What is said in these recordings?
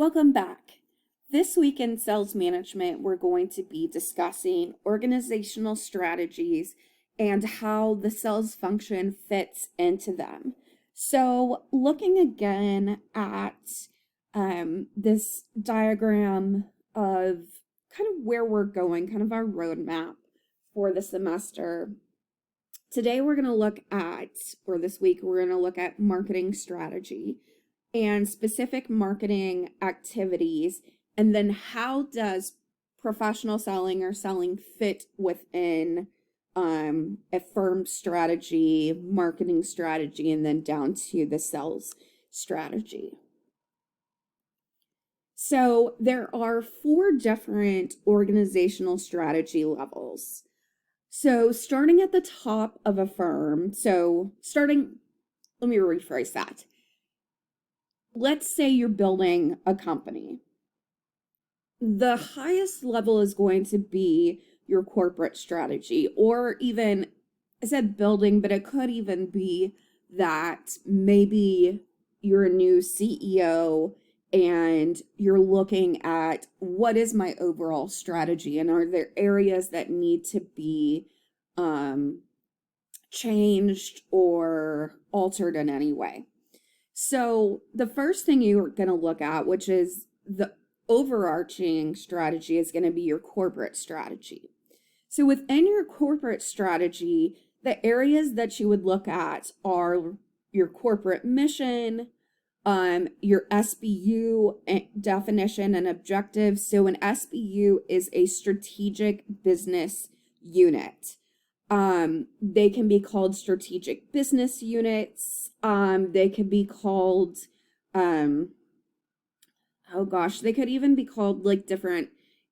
Welcome back. This week in sales management, we're going to be discussing organizational strategies and how the sales function fits into them. So, looking again at this diagram of kind of where we're going, kind of our roadmap for the semester. Today, we're going to look at, or this week, we're going to look at marketing strategy and specific marketing activities, and then how does professional selling or selling fit within a firm strategy, marketing strategy, and then down to the sales strategy. So there are 4 different organizational strategy levels. So starting at the top of a firm, let me rephrase that. Let's say you're building a company. The highest level is going to be your corporate strategy, or even, I said building, but it could even be that maybe you're a new CEO and you're looking at what is my overall strategy, and are there areas that need to be changed or altered in any way. So the first thing you're going to look at, which is the overarching strategy, is going to be your corporate strategy. So within your corporate strategy, the areas that you would look at are your corporate mission, your SBU definition and objectives. So an SBU is a strategic business unit. They can be called strategic business units. They could be called, they could even be called like different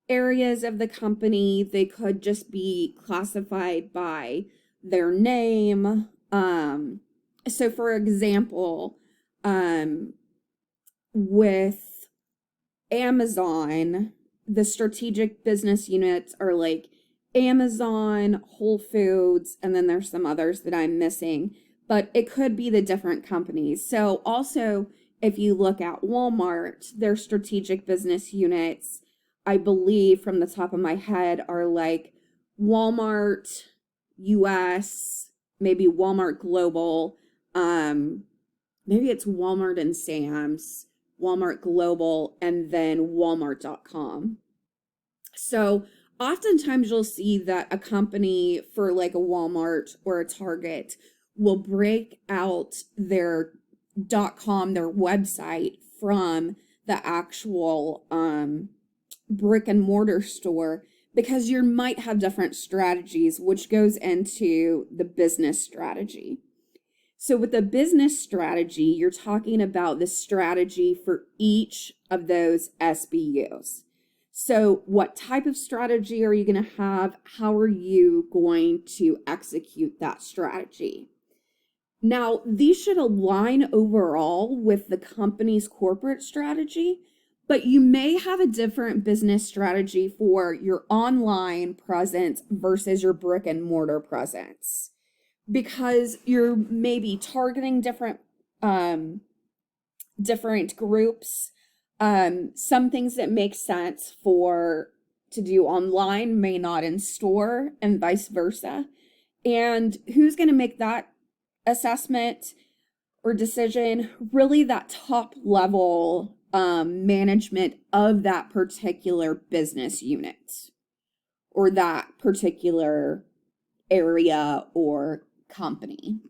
areas of the company. They could just be classified by their name. So for example, with Amazon, the strategic business units are like Amazon, Whole Foods, and then there's some others that I'm missing, but it could be the different companies. So also, if you look at Walmart, their strategic business units, I believe from the top of my head, are like Walmart US, maybe Walmart Global, maybe it's Walmart and Sam's, Walmart Global, and then Walmart.com. So oftentimes you'll see that a company for like a Walmart or a Target will break out their .com, their website, from the actual brick and mortar store, because you might have different strategies, which goes into the business strategy. So with the business strategy, you're talking about the strategy for each of those SBUs. So what type of strategy are you going to have? How are you going to execute that strategy? Now, these should align overall with the company's corporate strategy, but you may have a different business strategy for your online presence versus your brick and mortar presence, because you're maybe targeting different groups. Some things that make sense to do online may not in store, and vice versa. And who's going to make that assessment or decision? Really, that top level management of that particular business unit or that particular area or company.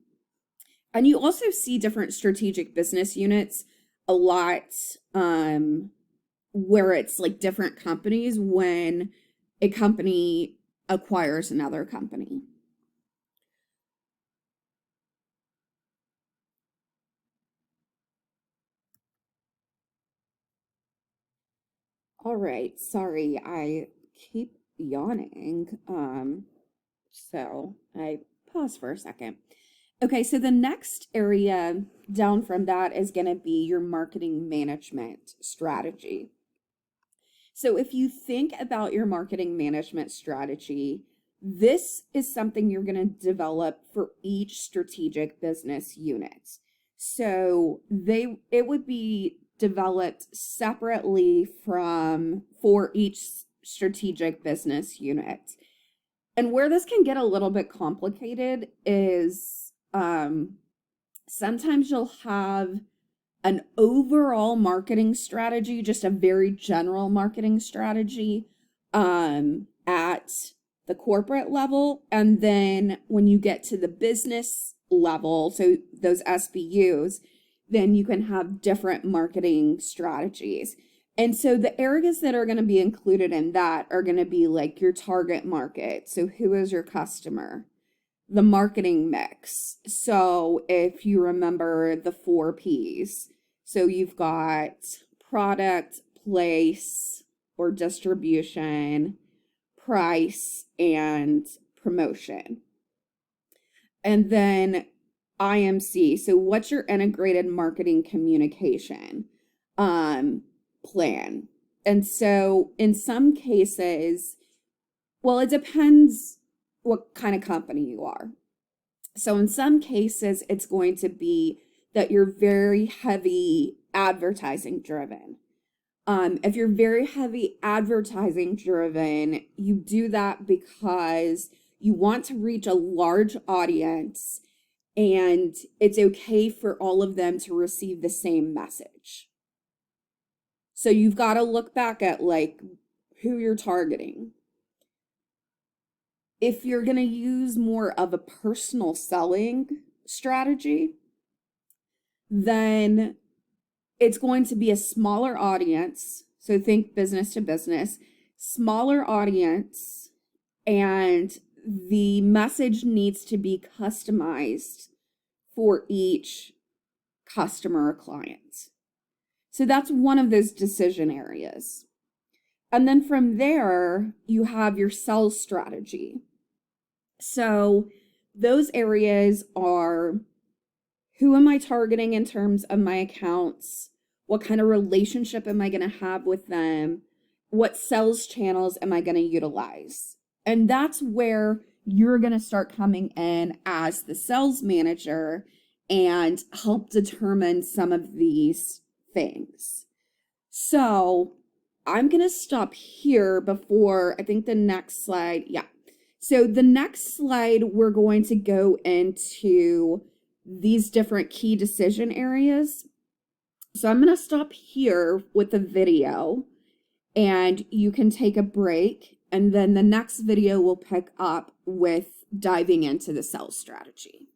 And you also see different strategic business units a lot, where it's like different companies when a company acquires another company. All right, sorry, I keep yawning. So I pause for a second. Okay, so the next area down from that is going to be your marketing management strategy. So if you think about your marketing management strategy, this is something you're going to develop for each strategic business unit. So it would be developed separately for each strategic business unit. And where this can get a little bit complicated is sometimes you'll have an overall marketing strategy, just a very general marketing strategy at the corporate level. And then when you get to the business level, so those SBUs, then you can have different marketing strategies. And so the areas that are going to be included in that are going to be like your target market. So who is your customer? The marketing mix. So if you remember the 4 Ps, so you've got product, place or distribution, price, and promotion. And then IMC. So what's your integrated marketing communication plan? And so in some cases, well, it depends what kind of company you are. So in some cases, it's going to be that you're very heavy advertising driven. If you're very heavy advertising driven, you do that because you want to reach a large audience and it's okay for all of them to receive the same message. So you've got to look back at like who you're targeting. If you're going to use more of a personal selling strategy, then it's going to be a smaller audience. So think business to business, smaller audience, and the message needs to be customized for each customer or client. So that's one of those decision areas. And then from there, you have your sales strategy. So those areas are, who am I targeting in terms of my accounts? What kind of relationship am I going to have with them? What sales channels am I going to utilize? And that's where you're going to start coming in as the sales manager and help determine some of these things. So I'm going to stop here before I think the next slide. Yeah. So the next slide, we're going to go into these different key decision areas. So I'm going to stop here with the video and you can take a break. And then the next video will pick up with diving into the sales strategy.